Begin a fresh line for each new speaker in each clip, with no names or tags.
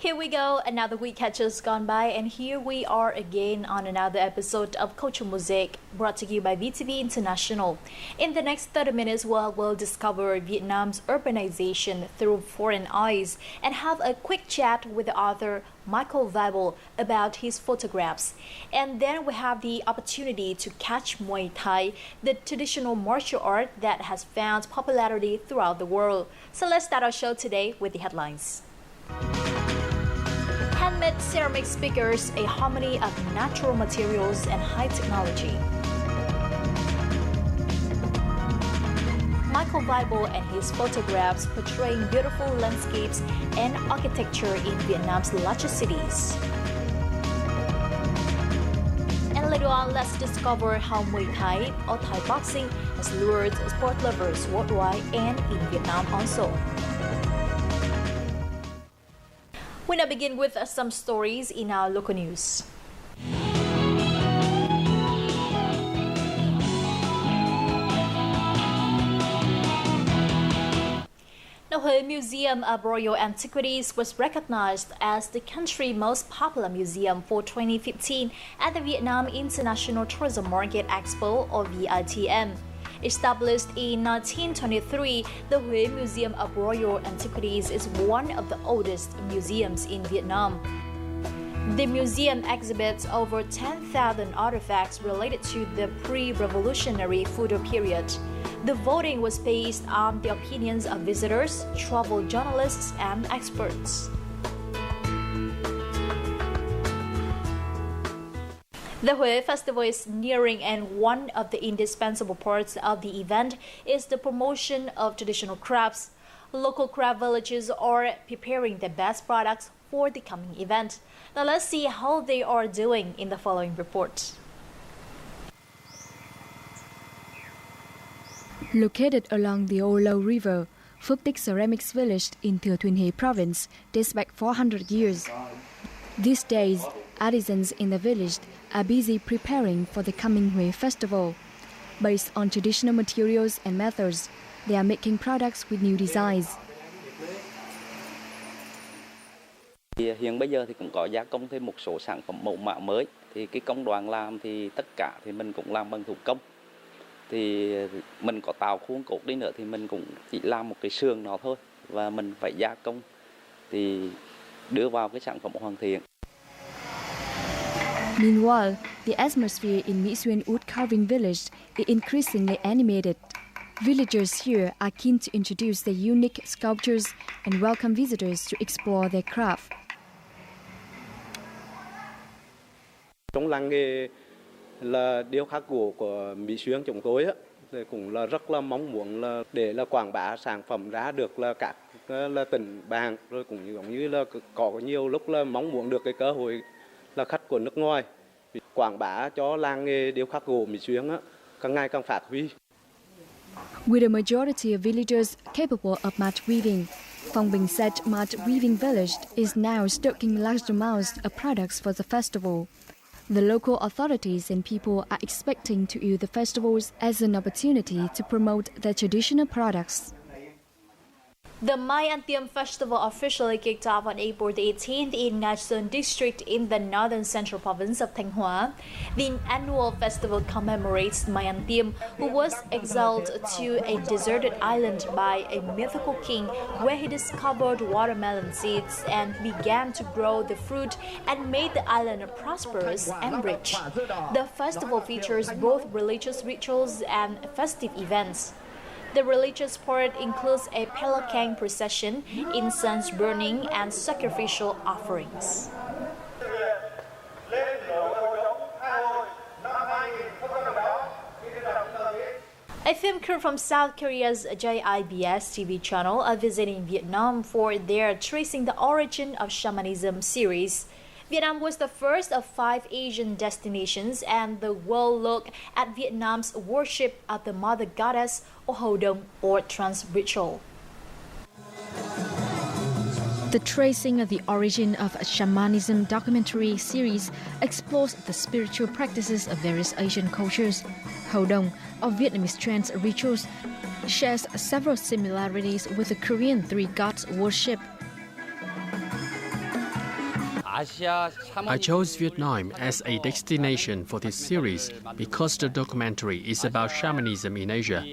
Here we go, another week has just gone by, and here we are again on another episode of Culture Mosaic, brought to you by VTV International. In the next 30 minutes, we'll discover Vietnam's urbanization through foreign eyes and have a quick chat with the author Maybelle about his photographs. And then we have the opportunity to catch Muay Thai, the traditional martial art that has found popularity throughout the world. So let's start our show today with the headlines. Handmade ceramic speakers, a harmony of natural materials and high technology. Maybelle and his photographs portraying beautiful landscapes and architecture in Vietnam's largest cities. And later on, let's discover how Muay Thai or Thai boxing has lured sport lovers worldwide and in Vietnam also. We now begin with some stories in our local news. The Huế Museum of Royal Antiquities was recognized as the country's most popular museum for 2015 at the Vietnam International Tourism Market Expo or VITM. Established in 1923, the Huế Museum of Royal Antiquities is one of the oldest museums in Vietnam. The museum exhibits over 10,000 artifacts related to the pre-revolutionary Phu period. The voting was based on the opinions of visitors, travel journalists, and experts. The Huế Festival is nearing, and one of the indispensable parts of the event is the promotion of traditional crafts. Local craft villages are preparing the best products for the coming event. Now let's see how they are doing in the following report.
Located along the Ô Lâu River, Phước Tích Ceramics Village in Thừa Thiên Huế Province dates back 400 years. These days, artisans in the village are busy preparing for the coming Huế Festival. Based on traditional materials and methods, they are making products with new designs.
Hiện bây giờ thì cũng có gia công thêm một số sản phẩm mẫu mã mới. Thì cái công đoạn làm thì tất cả thì mình cũng làm bằng thủ công. Thì mình có tạo khuôn cốt đi nữa thì mình cũng chỉ làm một cái sườn nó thôi, và mình phải gia công thì đưa vào cái sản phẩm hoàn thiện.
Meanwhile, the atmosphere in Mỹ Xuyên Wood Carving Village is increasingly animated. Villagers here are keen to introduce their unique sculptures and welcome visitors to explore their craft.
Trong làng nghề là điêu khắc gỗ của Mỹ Xuyên chúng tôi thì cũng là rất là mong muốn là để là quảng bá sản phẩm ra được là các là tỉnh bạn, rồi cũng giống như là có nhiều lúc là mong muốn được cái cơ hội là khách của nước ngoài quảng bá cho làng nghề điêu khắc gỗ Mỹ Xuyên càng ngày càng phát huy.
With a majority of villagers capable of mat weaving, Phong Bình said mat weaving village is now stocking large amounts of products for the festival. The local authorities and people are expecting to use the festivals as an opportunity to promote their traditional products.
The Mai An Tiêm Festival officially kicked off on April 18th in Nga Sơn district in the northern central province of Thanh Hóa. The annual festival commemorates Mai An Tiêm, who was exiled to a deserted island by a mythical king, where he discovered watermelon seeds and began to grow the fruit and made the island prosperous and rich. The festival features both religious rituals and festive events. The religious part includes a pelican procession, incense burning, and sacrificial offerings. A film crew from South Korea's JIBS TV channel are visiting Vietnam for their Tracing the Origin of Shamanism series. Vietnam was the first of 5 Asian destinations, and the world looked at Vietnam's worship of the mother goddess or Ho Dong or trance ritual.
The Tracing of the Origin of Shamanism documentary series explores the spiritual practices of various Asian cultures. Ho Dong, or Vietnamese trance rituals, shares several similarities with the Korean three gods worship.
I chose Vietnam as a destination for this series because the documentary is about shamanism in Asia.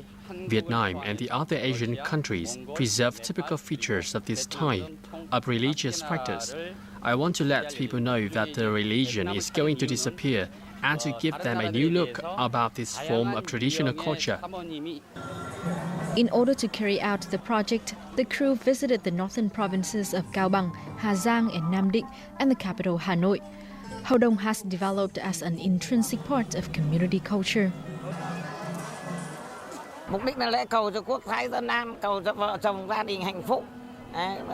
Vietnam and the other Asian countries preserve typical features of this time of religious practice. I want to let people know that the religion is going to disappear and to give them a new look about this form of traditional culture.
In order to carry out the project, the crew visited the northern provinces of Cao Bằng, Hà Giang and Nam Định and the capital Hanoi. Hầu Đồng has developed as an intrinsic part of community culture.
Mục đích là lễ cầu cho quốc thái dân an, cầu cho vợ chồng gia đình hạnh phúc.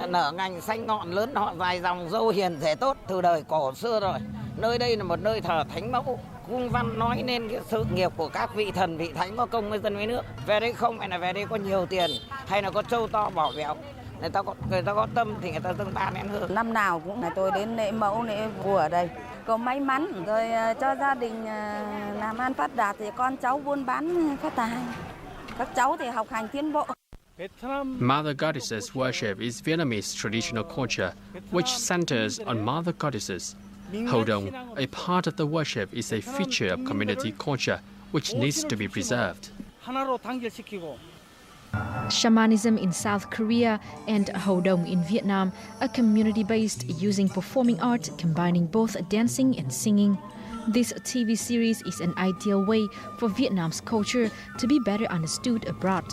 Nở ngành xanh ngọn lớn họ dài dòng dâu hiền rể tốt từ đời cổ xưa rồi. Nơi đây là một nơi thờ thánh mẫu, cung văn nói nên cái sự nghiệp của các vị thần vị thánh có công với dân với nước. Về đây không phải là về đây có nhiều tiền hay là có trâu to bỏ béo. Người ta có tâm thì người ta dâng 3 nén hương.
Năm nào cũng là tôi đến lễ mẫu lễ vua ở đây. Cầu may mắn rồi cho gia đình làm ăn phát đạt thì con cháu buôn bán phát tài. Các cháu thì học hành tiến bộ.
Mother Goddesses worship is Vietnamese traditional culture, which centers on Mother Goddesses. Hầu Đồng, a part of the worship, is a feature of community culture, which needs to be preserved.
Shamanism in South Korea and Hầu Đồng in Vietnam are community-based, using performing art combining both dancing and singing. This TV series is an ideal way for Vietnam's culture to be better understood abroad.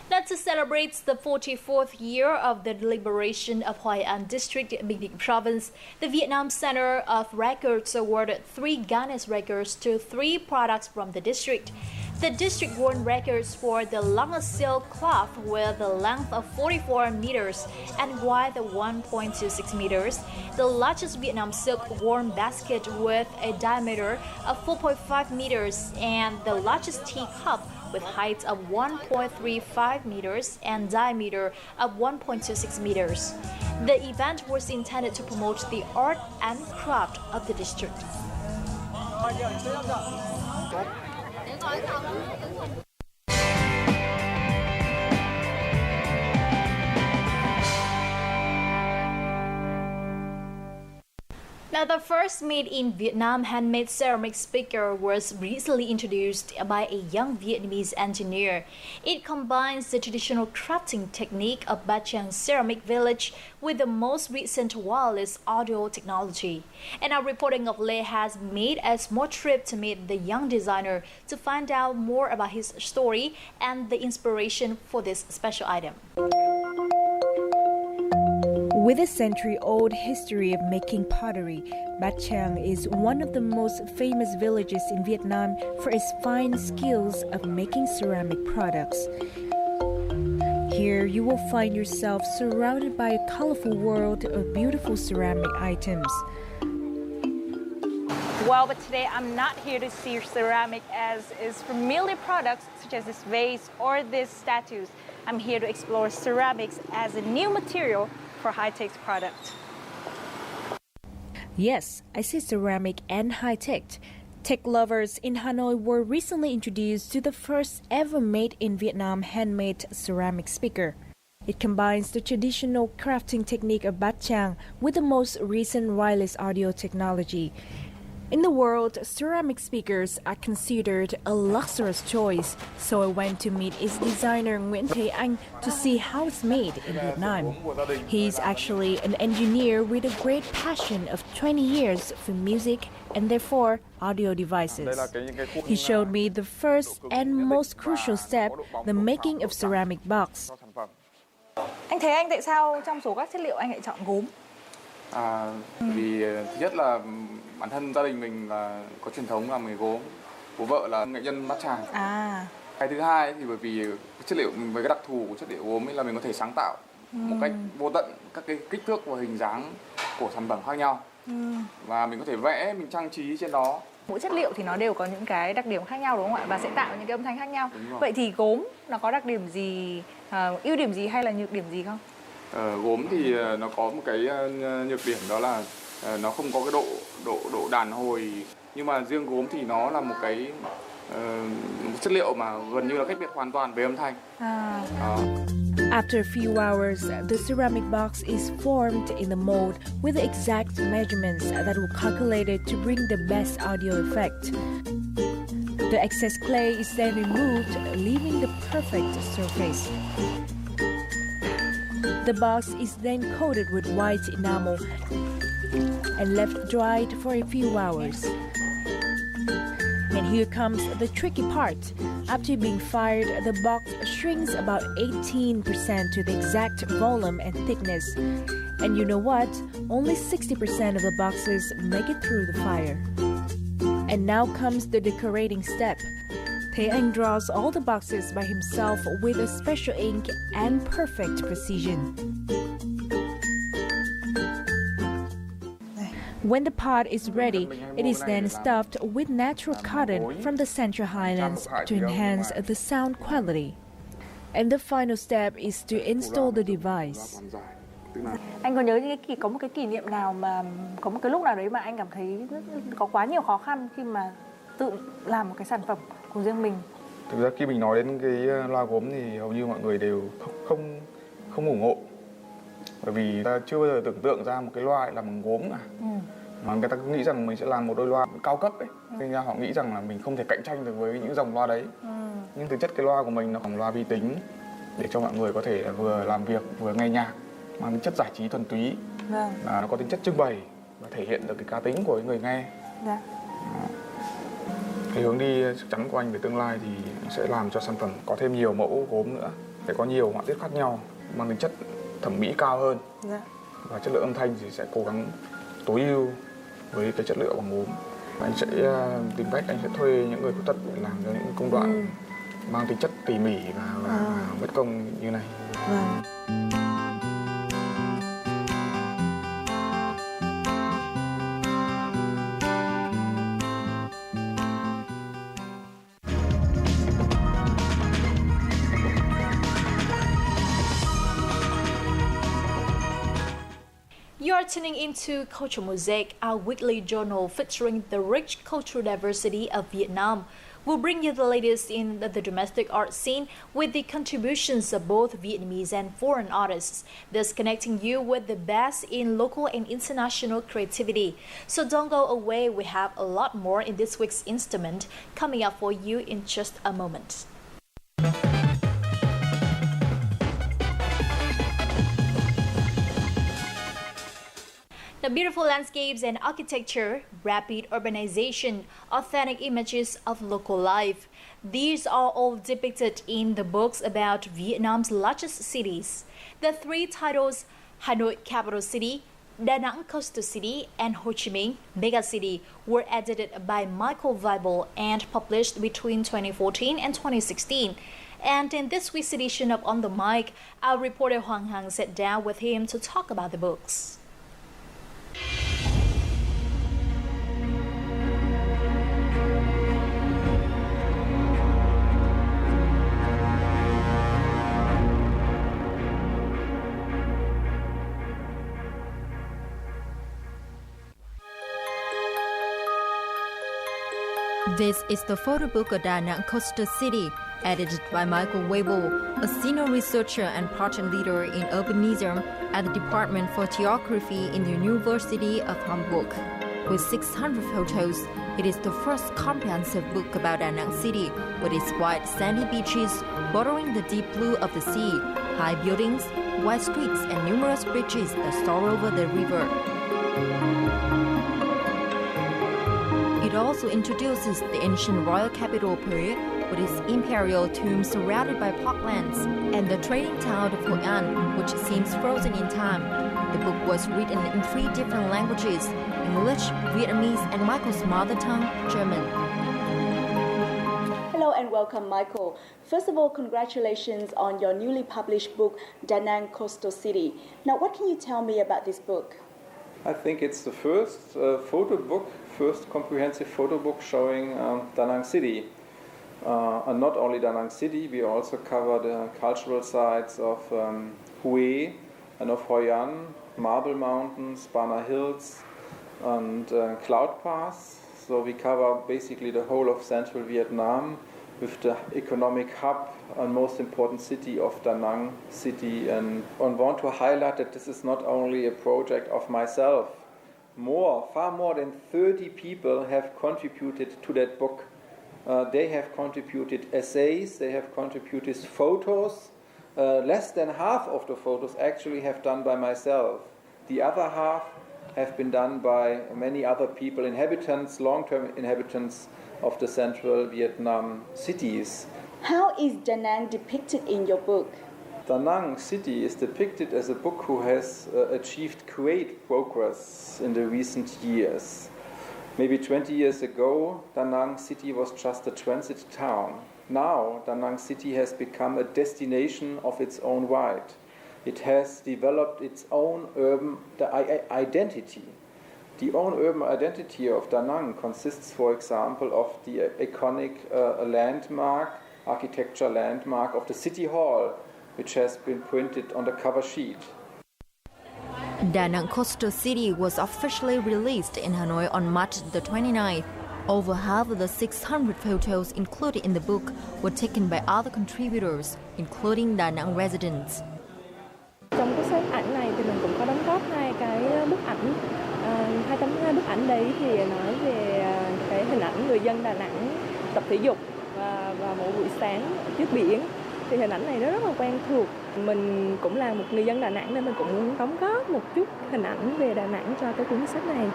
That celebrates the 44th year of the liberation of Hoi An District in Bình Định Province. The Vietnam Center of Records awarded 3 Guinness records to 3 products from the district. The district won records for the longest silk cloth with a length of 44 meters and width of 1.26 meters, the largest Vietnam silk worn basket with a diameter of 4.5 meters, and the largest teacup with height of 1.35 meters and diameter of 1.26 meters. The event was intended to promote the art and craft of the district. Now, the first made in Vietnam handmade ceramic speaker was recently introduced by a young Vietnamese engineer. It combines the traditional crafting technique of Ba Chang Ceramic Village with the most recent wireless audio technology. And our reporting of Lê has made a small trip to meet the young designer to find out more about his story and the inspiration for this special item.
With a century-old history of making pottery, Ba Chang is one of the most famous villages in Vietnam for its fine skills of making ceramic products. Here you will find yourself surrounded by a colorful world of beautiful ceramic items.
Well, but today I'm not here to see ceramic as is familiar products such as this vase or these statues. I'm here to explore ceramics as a new material for high-tech product.
Yes, I see ceramic and high-tech. Tech lovers in Hanoi were recently introduced to the first ever made in Vietnam handmade ceramic speaker. It combines the traditional crafting technique of Ba Chang with the most recent wireless audio technology. In the world, ceramic speakers are considered a luxurious choice, so I went to meet its designer Nguyễn Thế Anh to see how it's made in Vietnam. He's actually an engineer with a great passion of 20 years for music and therefore audio devices. He showed me the first and most crucial step, the making of ceramic box.
Anh Thế Anh, tại sao trong số các chất liệu anh lại chọn gốm?
Vì thứ nhất là bản thân gia đình mình là có truyền thống làm nghề gốm, bố vợ là nghệ nhân Bát Tràng. Cái thứ hai thì bởi vì chất liệu với cái đặc thù của chất liệu gốm ấy là mình có thể sáng tạo một cách vô tận các cái kích thước và hình dáng của sản phẩm khác nhau, và mình có thể vẽ, mình trang trí trên đó.
Mỗi chất liệu thì nó đều có những cái đặc điểm khác nhau đúng không ạ, và sẽ tạo những cái âm thanh khác nhau. Vậy thì gốm nó có đặc điểm gì, ưu điểm gì hay là nhược điểm gì không?
Gốm thì nó có một cái nhược điểm, đó là nó không có cái độ đàn hồi, nhưng mà riêng gốm thì nó là một cái một chất liệu mà gần như là cách biệt hoàn toàn về âm thanh. Đó.
After a few hours, the ceramic box is formed in the mold with the exact measurements that were calculated to bring the best audio effect. The excess clay is then removed, leaving the perfect surface. The box is then coated with white enamel and left dried for a few hours. And here comes the tricky part. After being fired, the box shrinks about 18% to the exact volume and thickness. And you know what? Only 60% of the boxes make it through the fire. And now comes the decorating step. Thế Anh draws all the boxes by himself with a special ink and perfect precision. When the pot is ready, it is then stuffed with natural cotton from the Central Highlands to enhance the sound quality. And the final step is to install the device.
Anh có nhớ có một cái kỷ niệm nào mà có một cái lúc nào đấy mà anh cảm thấy có quá nhiều khó khăn khi mà tự làm một cái sản phẩm của riêng mình?
Thực ra khi mình nói đến cái loa gốm thì hầu như mọi người đều không ủng hộ. Bởi vì ta chưa bao giờ tưởng tượng ra một cái loa làm bằng gốm cả. Mà người ta cứ nghĩ rằng mình sẽ làm một đôi loa cao cấp ấy. Nên ra họ nghĩ rằng là mình không thể cạnh tranh được với những dòng loa đấy. Nhưng thực chất cái loa của mình nó là loa vi tính để cho mọi người có thể vừa làm việc vừa nghe nhạc, mang tính chất giải trí thuần túy. Và nó có tính chất trưng bày và thể hiện được cái cá tính của người nghe. Cái hướng đi chắc chắn của anh về tương lai thì sẽ làm cho sản phẩm có thêm nhiều mẫu gốm nữa, để có nhiều họa tiết khác nhau, mang tính chất thẩm mỹ cao hơn. Và chất lượng âm thanh thì sẽ cố gắng tối ưu với cái chất lượng bằng gốm. Anh sẽ tìm cách anh sẽ thuê những người khuyết tật để làm cho những công đoạn mang tính chất tỉ mỉ và mất công như này.
You are tuning into Culture Mosaic, our weekly journal featuring the rich cultural diversity of Vietnam. We'll bring you the latest in the domestic art scene with the contributions of both Vietnamese and foreign artists, thus connecting you with the best in local and international creativity. So don't go away, we have a lot more in this week's instrument coming up for you in just a moment. The beautiful landscapes and architecture, rapid urbanization, authentic images of local life. These are all depicted in the books about Vietnam's largest cities. The three titles, Hanoi Capital City, Da Nang Coastal City, and Ho Chi Minh Mega City, were edited by Michael Weibel and published between 2014 and 2016. And in this week's edition of On the Mic, our reporter Hoàng Hằng sat down with him to talk about the books.
This is the photo book of Da Nang Coastal City, edited by Michael Weibel, a senior researcher and project leader in urbanism at the Department for Geography in the University of Hamburg. With 600 photos, it is the first comprehensive book about Da Nang City, with its white sandy beaches bordering the deep blue of the sea, high buildings, wide streets, and numerous bridges that soar over the river. It also introduces the ancient royal capital period with its imperial tomb surrounded by parklands and the trading town of Hội An, which seems frozen in time. The book was written in 3 different languages: English, Vietnamese, and Michael's mother tongue, German.
Hello and welcome, Michael. First of all, congratulations on your newly published book, Da Nang Coastal City. Now, what can you tell me about this book?
I think it's the first first comprehensive photo book showing Da Nang City. And not only Da Nang City, we also cover the cultural sites of Hue and of Hoi An, Marble Mountains, Bana Hills, and Cloud Pass. So we cover basically the whole of central Vietnam with the economic hub and most important city of Da Nang city. And I want to highlight that this is not only a project of myself. Far more than 30 people have contributed to that book. They have contributed essays, they have contributed photos. Less than half of the photos actually have done by myself. The other half have been done by many other people, inhabitants, long-term inhabitants of the central Vietnam cities.
How is Da Nang depicted in your book?
Da Nang city is depicted as a book who has achieved great progress in the recent years. Maybe 20 years ago, Da Nang city was just a transit town. Now, Da Nang city has become a destination of its own right. It has developed its own urban identity. The own urban identity of Da Nang consists, for example, of the iconic architecture landmark of the City Hall, which has been printed on the cover sheet.
Da Nang Coastal City was officially released in Hanoi on March the 29th. Over half of the 600 photos included in the book were taken by other contributors, including Da Nang residents.
Trong cái set ảnh này thì mình cũng có đóng góp hai bức ảnh. Hai bức ảnh đấy thì nói về cái hình ảnh người dân Đà Nẵng tập thể dục và mỗi buổi sáng trước biển. Thì hình ảnh này nó rất là quen thuộc. Mình cũng là một người dân Đà Nẵng nên mình cũng muốn đóng góp một chút hình ảnh về Đà Nẵng cho cái cuốn sách này.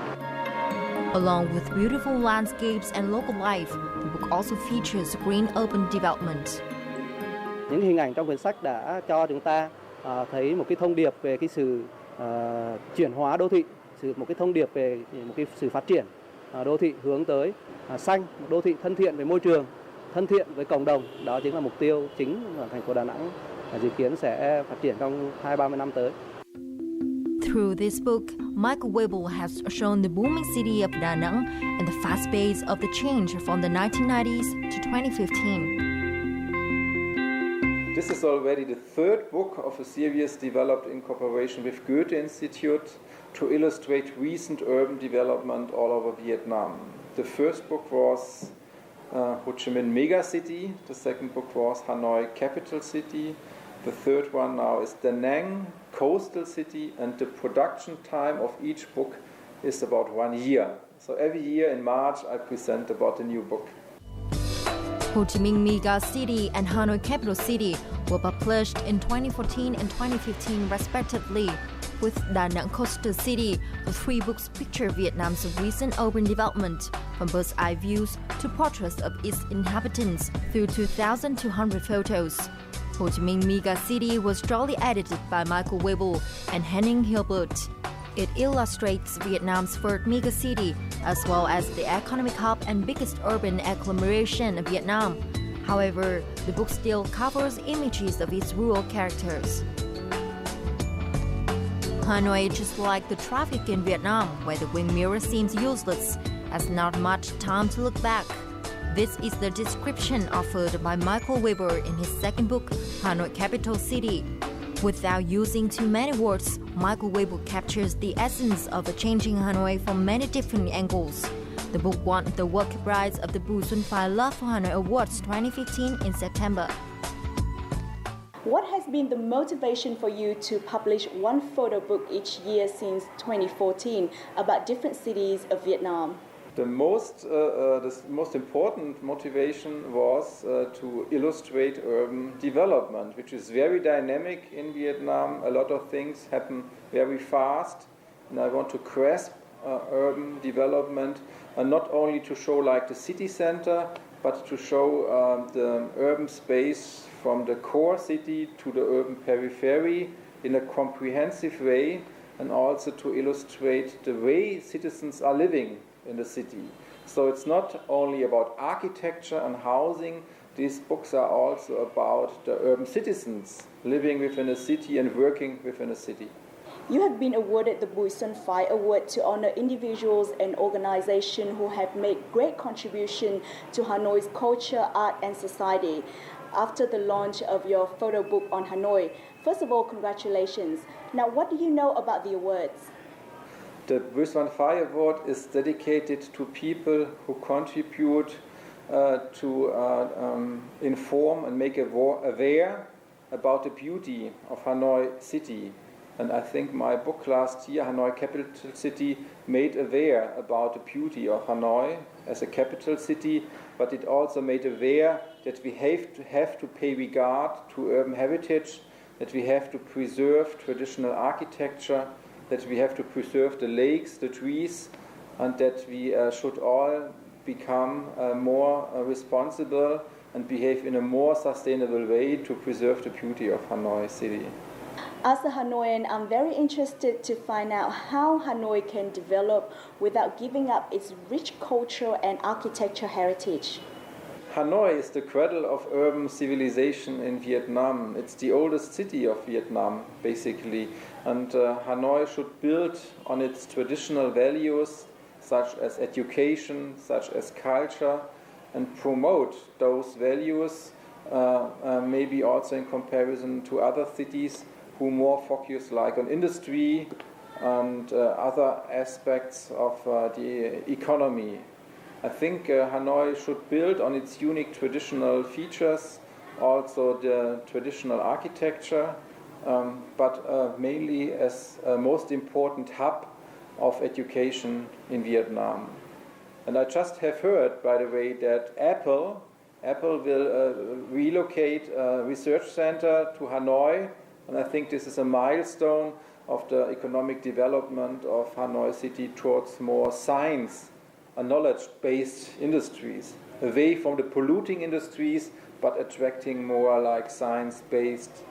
Along with beautiful landscapes and local life, the book also features green urban development.
Những hình ảnh trong quyển sách đã cho chúng ta thấy một cái thông điệp về cái sự chuyển hóa đô thị, một cái thông điệp về một cái sự phát triển đô thị hướng tới xanh, một đô thị thân thiện với môi trường, thân thiện với cộng đồng. Đó chính là mục tiêu chính mà thành phố Đà Nẵng dự kiến sẽ phát triển trong 20-30 năm tới.
Through this book, Michael Maybelle has shown the booming city of Da Nang and the fast pace of the change from the 1990s to 2015.
This is already the third book of a series developed in cooperation with Goethe Institute to illustrate recent urban development all over Vietnam. The first book was Ho Chi Minh Megacity, the second book was Hanoi Capital City, the third one now is Da Nang Coastal City, and the production time of each book is about 1 year. So every year in March I present about a new book.
Ho Chi Minh Mega City and Hanoi Capital City were published in 2014 and 2015 respectively. With Da Nang Coastal City, the 3 books picture Vietnam's recent urban development, from bird's eye views to portraits of its inhabitants through 2,200 photos. Ho Chi Minh Mega City was jointly edited by Michael Maybelle and Henning Hilbert. It illustrates Vietnam's third mega city, as well as the economic hub and biggest urban agglomeration of Vietnam. However, the book still covers images of its rural characters. Hanoi, just like the traffic in Vietnam, where the wing mirror seems useless, has not much time to look back. This is the description offered by Michael Maybelle in his second book, Hanoi Capital City. Without using too many words, Michael Maybelle captures the essence of a changing Hanoi from many different angles. The book won the World Prize of the Bu Xuân Phai Love for Hanoi Awards 2015 in September.
What has been the motivation for you to publish one photo book each year since 2014 about different cities of Vietnam?
The most important motivation was to illustrate urban development, which is very dynamic in Vietnam. A lot of things happen very fast, and I want to grasp urban development, and not only to show like the city center, but to show the urban space from the core city to the urban periphery in a comprehensive way, and also to illustrate the way citizens are living in the city. So it's not only about architecture and housing, these books are also about the urban citizens living within a city and working within a city.
You have been awarded the Bu Xuân Phai Award to honor individuals and organizations who have made great contribution to Hanoi's culture, art and society. After the launch of your photo book on Hanoi, first of all, congratulations. Now, what do you know about the awards?
The Busan Fire Award is dedicated to people who contribute to inform and make aware about the beauty of Hanoi City. And I think my book last year, Hanoi Capital City, made aware about the beauty of Hanoi as a capital city, but it also made aware that we have to pay regard to urban heritage, that we have to preserve traditional architecture, that we have to preserve the lakes, the trees, and that we should all become more responsible and behave in a more sustainable way to preserve the beauty of Hanoi City.
As a Hanoian, I'm very interested to find out how Hanoi can develop without giving up its rich cultural and architectural heritage.
Hanoi is the cradle of urban civilization in Vietnam. It's the oldest city of Vietnam, basically. And Hanoi should build on its traditional values, such as education, such as culture, and promote those values, maybe also in comparison to other cities who more focus like on industry and other aspects of the economy. I think Hanoi should build on its unique traditional features, also the traditional architecture, but mainly as a most important hub of education in Vietnam. And I just have heard, by the way, that Apple will relocate a research center to Hanoi, and I think this is a milestone of the economic development of Hanoi City towards more science and knowledge-based industries, away from the polluting industries, but attracting more like science-based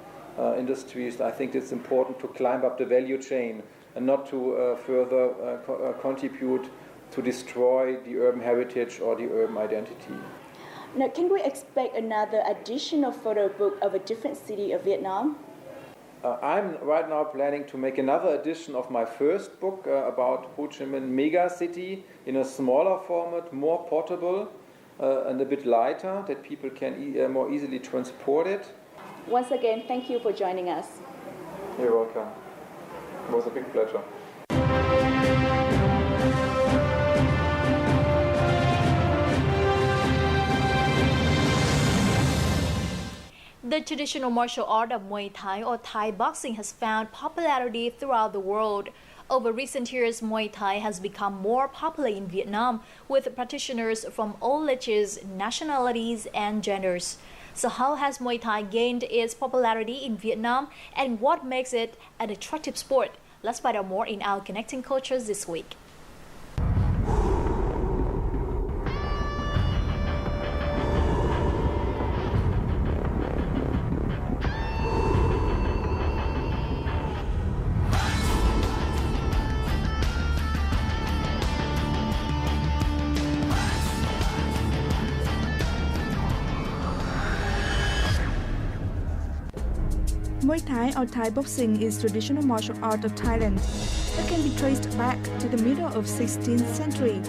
industries. I think it's important to climb up the value chain and not to further contribute to destroy the urban heritage or the urban identity.
Now, can we expect another additional photo book of a different city of Vietnam?
I'm right now planning to make another edition of my first book about Ho Chi Minh mega city in a smaller format, more portable and a bit lighter, that people can more easily transport it.
Once again, thank you for joining us.
You're welcome. It was a big pleasure.
The traditional martial art of Muay Thai or Thai boxing has found popularity throughout the world. Over recent years, Muay Thai has become more popular in Vietnam, with practitioners from all ages, nationalities, and genders. So how has Muay Thai gained its popularity in Vietnam, and what makes it an attractive sport? Let's find out more in our Connecting Cultures this week.
Muay Thai or Thai boxing is traditional martial art of Thailand that can be traced back to the middle of 16th century.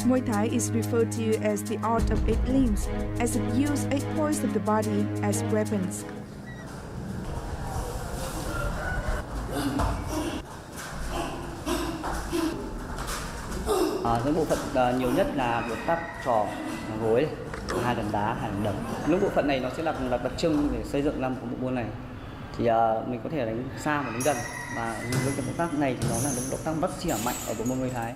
Muay Thai is referred to as the art of 8 limbs, as it uses 8 points of the body as weapons.
Những bộ phận nhiều nhất là được tác trò gối, 2 lần đá, 2 lần đập. Những bộ phận này nó sẽ là đặc trưng để xây dựng ra một bộ môn này. Thì mình có thể đánh xa và đánh gần, và với cái động tác này thì nó là động tác bắt chỉa mạnh ở bộ môn Muay Thái.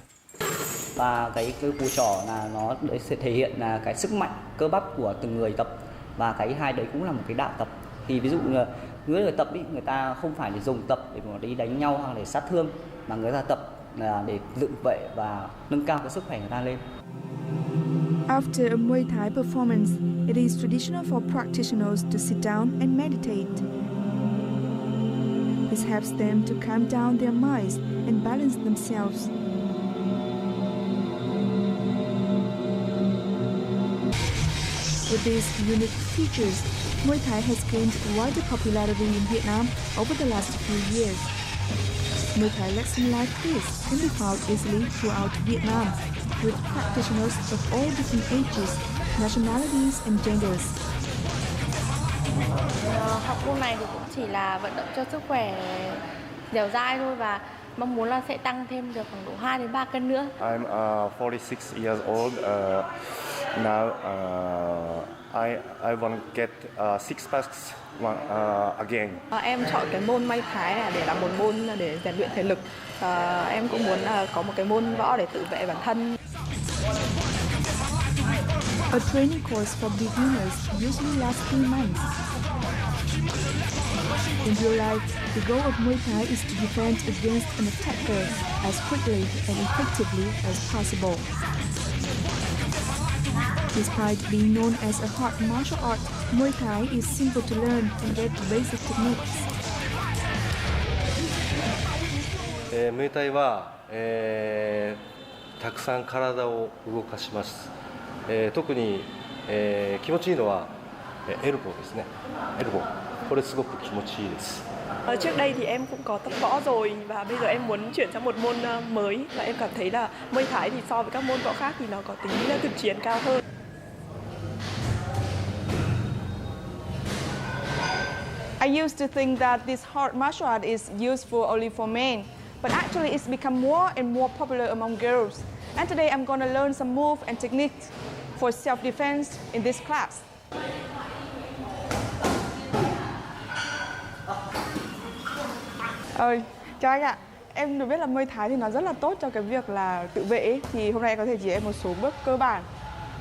Và cái cú trỏ là nó sẽ thể hiện là cái sức mạnh cơ bắp của từng người tập, và cái hai đấy cũng là một cái đạo tập. Thì ví dụ như là người tập ý, người ta không phải để dùng tập để mà đi đánh nhau hoặc để sát thương, mà người ta tập là để dựng vệ và nâng cao cái sức khỏe người ta lên.
After a Muay Thai performance, it is traditional for practitioners to sit down and meditate. This helps them to calm down their minds and balance themselves. With these unique features, Muay Thai has gained wider popularity in Vietnam over the last few years. Muay Thai lessons like this can be found easily throughout Vietnam, with practitioners of all different ages, nationalities and genders.
Học môn này thì cũng chỉ là vận động cho sức khỏe dẻo dai thôi, và
Mong muốn là sẽ tăng thêm được khoảng độ 2 đến 3 cân nữa.
I'm 46 years old. Now I want to get six packs again.
Em chọn cái môn may thái để làm một môn để rèn luyện thể lực. Em cũng muốn có một cái môn võ để tự vệ bản thân.
A training course for beginners usually lasts 3 months. In real life, the goal of Muay Thai is to defend against an attacker as quickly and effectively as possible. Despite being known as a hard martial art, Muay Thai is simple to learn and get basic techniques.
ムエタイは、たくさん体を動かします。特に、気持ちいいのはエルボーですね。エルボー。これすごく気持ちいいです。
Trước đây thì em cũng có tập võ rồi và bây giờ em muốn chuyển sang một môn mới và em cảm thấy là Muay Thai thì so với các môn võ khác thì nó có tính thực chiến cao hơn.
I used to think that this hard martial art is useful only for men, but actually it's become more and more popular among girls. And today I'm going to learn some moves and techniques for self-defense in this class. Chào anh ạ. Em được biết là Muay Thai thì nó rất là tốt cho cái việc là tự vệ ấy. Thì hôm nay em có thể chỉ em một số bước cơ bản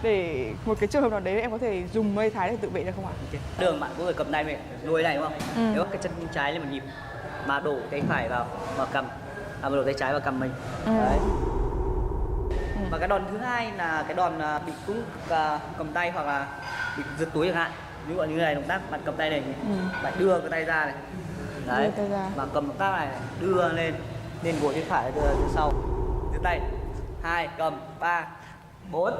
để một cái trường hợp nào đấy em có thể dùng Muay Thai để tự vệ được không ạ?
Đường bạn có thể cầm tay mình nuôi này đúng không? Nếu cái chân trái lên một nhịp mà đổ tay phải vào cầm, đổ tay trái vào cầm mình. Đấy. Và cái đòn thứ hai là cái đòn bị cũng cầm tay hoặc là bị giật túi chẳng hạn. Ví dụ như này động tác bạn cầm tay này, bạn đưa cái tay ra này. Đấy. Và cầm động tác này đưa lên gối tay phải đưa ra sau. Đưa tay. 2 cầm 3 4.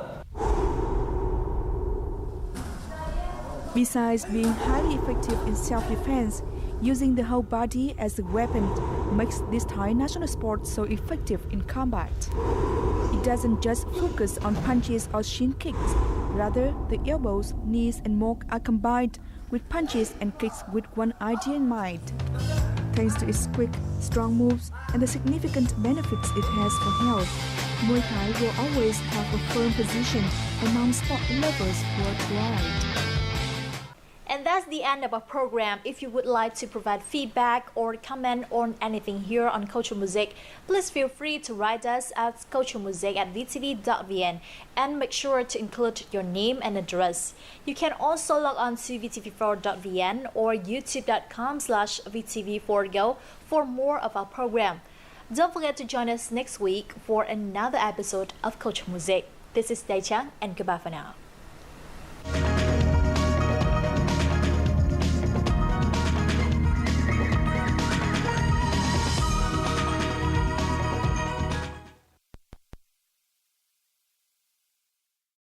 Besides being highly effective in self-defense, using the whole body as a weapon makes this Thai national sport so effective in combat. It doesn't just focus on punches or shin kicks, rather the elbows, knees and more are combined with punches and kicks with one idea in mind. Thanks to its quick, strong moves and the significant benefits it has for health, Muay Thai will always have a firm position among sport lovers worldwide.
And that's the end of our program. If you would like to provide feedback or comment on anything here on Culture Music, please feel free to write us at culturemusic@vtv.vn and make sure to include your name and address. You can also log on to vtv4.vn or youtube.com/vtv4go for more of our program. Don't forget to join us next week for another episode of Culture Music. This is Dae Chang and goodbye for now.